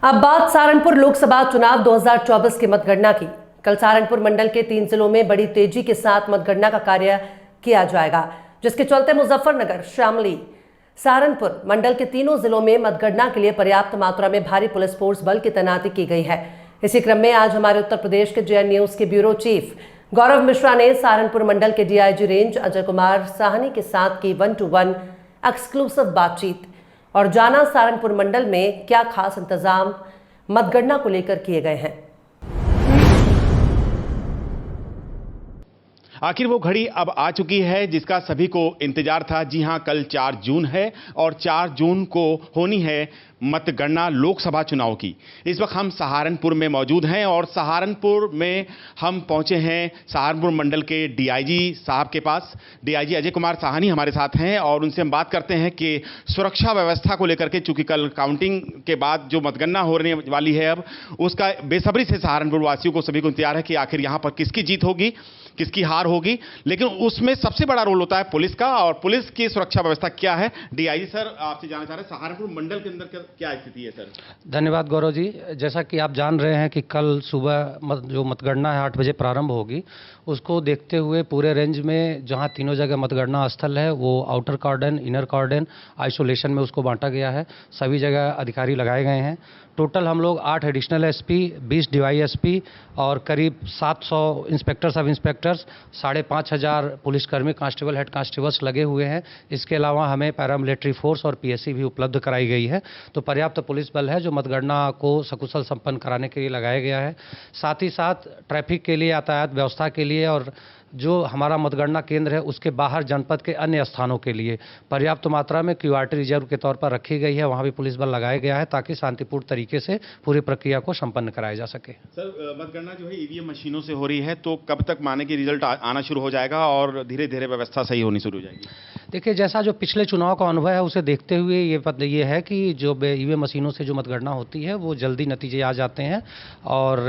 अब बात सहारनपुर लोकसभा चुनाव 2024 की मतगणना की। कल सहारनपुर मंडल के 3 जिलों में बड़ी तेजी के साथ मतगणना का कार्य किया जाएगा, जिसके चलते मुजफ्फरनगर, शामली, सहारनपुर मंडल के तीनों जिलों में मतगणना के लिए पर्याप्त मात्रा में भारी पुलिस फोर्स बल की तैनाती की गई है। इसी क्रम में आज हमारे उत्तर प्रदेश के जेएन न्यूज के ब्यूरो चीफ गौरव मिश्रा ने सहारनपुर मंडल के डीआईजी रेंज अजय कुमार साहनी के साथ की 1-to-1 एक्सक्लूसिव बातचीत और जाना सहारनपुर मंडल में क्या खास इंतजाम मतगणना को लेकर किए गए हैं। आखिर वो घड़ी अब आ चुकी है जिसका सभी को इंतजार था। जी हां, कल 4 जून है और 4 जून को होनी है मतगणना लोकसभा चुनाव की। इस वक्त हम सहारनपुर में मौजूद हैं और सहारनपुर में हम पहुंचे हैं सहारनपुर मंडल के डीआईजी साहब के पास। डीआईजी अजय कुमार साहनी हमारे साथ हैं और उनसे हम बात करते हैं कि सुरक्षा व्यवस्था को लेकर के, चूंकि कल काउंटिंग के बाद जो मतगणना होने वाली है अब उसका बेसब्री से सहारनपुर वासियों को सभी को इंतजार है कि आखिर यहां पर किसकी जीत होगी, किसकी हार होगी। लेकिन उसमें सबसे बड़ा रोल होता है पुलिस का, और पुलिस की सुरक्षा व्यवस्था क्या है। डीआईजी सर, आपसे जानना चाह रहे हैं सहारनपुर मंडल के अंदर क्या स्थिति है सर। धन्यवाद गौरव जी। जैसा कि आप जान रहे हैं कि कल सुबह जो मतगणना है 8 बजे प्रारंभ होगी, उसको देखते हुए पूरे रेंज में जहां तीनों जगह मतगणना स्थल है वो आउटर कॉर्डन, इनर कॉर्डन, आइसोलेशन में उसको बांटा गया है। सभी जगह अधिकारी लगाए गए हैं। टोटल हम लोग 8 एडिशनल एसपी, 20 डीवाईएसपी और करीब 700 इंस्पेक्टर, सब इंस्पेक्टर्स, 5,500 पुलिसकर्मी, कांस्टेबल, हेड कांस्टेबल्स लगे हुए हैं। इसके अलावा हमें पैरामिलिट्री फोर्स और पीएससी भी उपलब्ध कराई गई है। तो पर्याप्त पुलिस बल है जो मतगणना को सकुशल संपन्न कराने के लिए लगाया गया है। साथ ही साथ ट्रैफिक के लिए, यातायात व्यवस्था के लिए और जो हमारा मतगणना केंद्र है उसके बाहर जनपद के अन्य स्थानों के लिए पर्याप्त मात्रा में क्यूआरटी रिजर्व के तौर पर रखी गई है। वहां भी पुलिस बल लगाया गया है ताकि शांतिपूर्ण तरीके से पूरी प्रक्रिया को संपन्न कराया जा सके। सर, मतगणना जो है ईवीएम मशीनों से हो रही है, तो कब तक माने कि रिजल्ट आना शुरू हो जाएगा और धीरे धीरे व्यवस्था सही होनी शुरू हो जाएगी? देखिए, जैसा जो पिछले चुनाव का अनुभव है उसे देखते हुए ये है कि जो ईवीएम मशीनों से जो मतगणना होती है वो जल्दी नतीजे आ जाते हैं और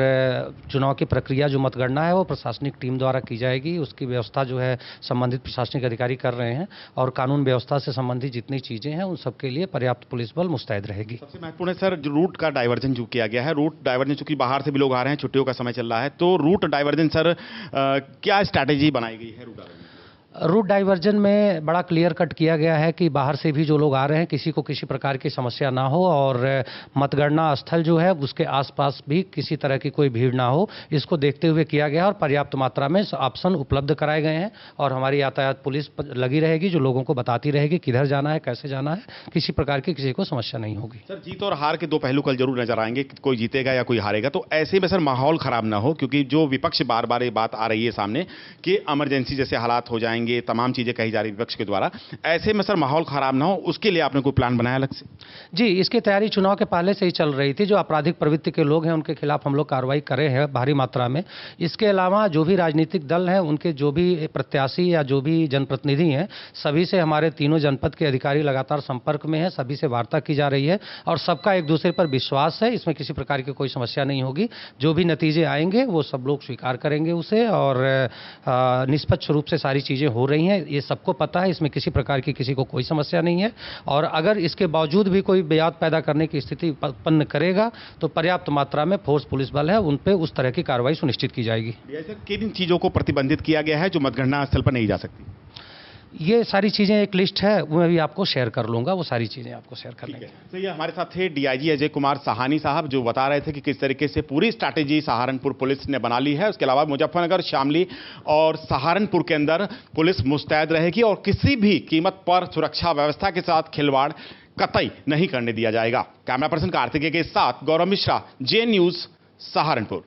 चुनाव की प्रक्रिया जो मतगणना है वो प्रशासनिक टीम द्वारा की जाएगी। उसकी व्यवस्था जो है संबंधित प्रशासनिक अधिकारी कर रहे हैं और कानून व्यवस्था से संबंधित जितनी चीजें हैं उन सबके लिए पर्याप्त पुलिस बल मुस्तैद रहेगी। सबसे महत्वपूर्ण है सर, जो रूट का डाइवर्जन जो किया गया है, रूट डाइवर्जन चूंकि बाहर से भी लोग आ रहे हैं, छुट्टियों का समय चल रहा है, तो रूट डाइवर्जन सर क्या स्ट्रैटेजी बनाई गई है रूट डाइवर्जन में बड़ा क्लियर कट किया गया है कि बाहर से भी जो लोग आ रहे हैं किसी को किसी प्रकार की समस्या ना हो और मतगणना स्थल जो है उसके आसपास भी किसी तरह की कोई भीड़ ना हो, इसको देखते हुए किया गया और पर्याप्त मात्रा में ऑप्शन उपलब्ध कराए गए हैं और हमारी यातायात पुलिस लगी रहेगी जो लोगों को बताती रहेगी किधर जाना है, कैसे जाना है। किसी प्रकार की किसी को समस्या नहीं होगी। सर, जीत और हार के 2 पहलू कल जरूर नजर आएंगे, कोई जीतेगा या कोई हारेगा। तो ऐसे में सर माहौल खराब ना हो, क्योंकि जो विपक्ष बार बार ये बात आ रही है सामने कि इमरजेंसी जैसे हालात हो जाएंगे, तमाम चीजें कही जा रही है विपक्ष के द्वारा, ऐसे में सर माहौल खराब ना हो उसके लिए आपने कोई प्लान बनाया अलग से? जी, इसकी तैयारी चुनाव के पहले से ही चल रही थी। जो आपराधिक प्रवृत्ति के लोग हैं उनके खिलाफ हम लोग कार्रवाई करे हैं भारी मात्रा में। इसके अलावा जो भी राजनीतिक दल हैं उनके जो भी प्रत्याशी या जो भी जनप्रतिनिधि हैं सभी से हमारे तीनों जनपद के अधिकारी लगातार संपर्क में है, सभी से वार्ता की जा रही है और सबका एक दूसरे पर विश्वास है। इसमें किसी प्रकार की कोई समस्या नहीं होगी। जो भी नतीजे आएंगे वो सब लोग स्वीकार करेंगे उसे और निष्पक्ष रूप से सारी चीजें हो रही हैं, ये सबको पता है। इसमें किसी प्रकार की किसी को कोई समस्या नहीं है और अगर इसके बावजूद भी कोई विवाद पैदा करने की स्थिति उत्पन्न करेगा तो पर्याप्त मात्रा में फोर्स पुलिस बल है, उन पे उस तरह की कार्रवाई सुनिश्चित की जाएगी। किन चीजों को प्रतिबंधित किया गया है जो मतगणना स्थल पर नहीं जा सकती? ये सारी चीज़ें एक लिस्ट है, वो मैं भी आपको शेयर कर लूंगा, वो सारी चीज़ें आपको शेयर कर लेंगे। तो ये हमारे साथ थे डीआईजी अजय कुमार साहनी साहब जो बता रहे थे कि किस तरीके से पूरी स्ट्रैटेजी सहारनपुर पुलिस ने बना ली है। उसके अलावा मुजफ्फरनगर, शामली और सहारनपुर के अंदर पुलिस मुस्तैद रहेगी और किसी भी कीमत पर सुरक्षा व्यवस्था के साथ खिलवाड़ कतई नहीं करने दिया जाएगा। कैमरा पर्सन कार्तिकेय के साथ गौरव मिश्रा, जेएन न्यूज, सहारनपुर।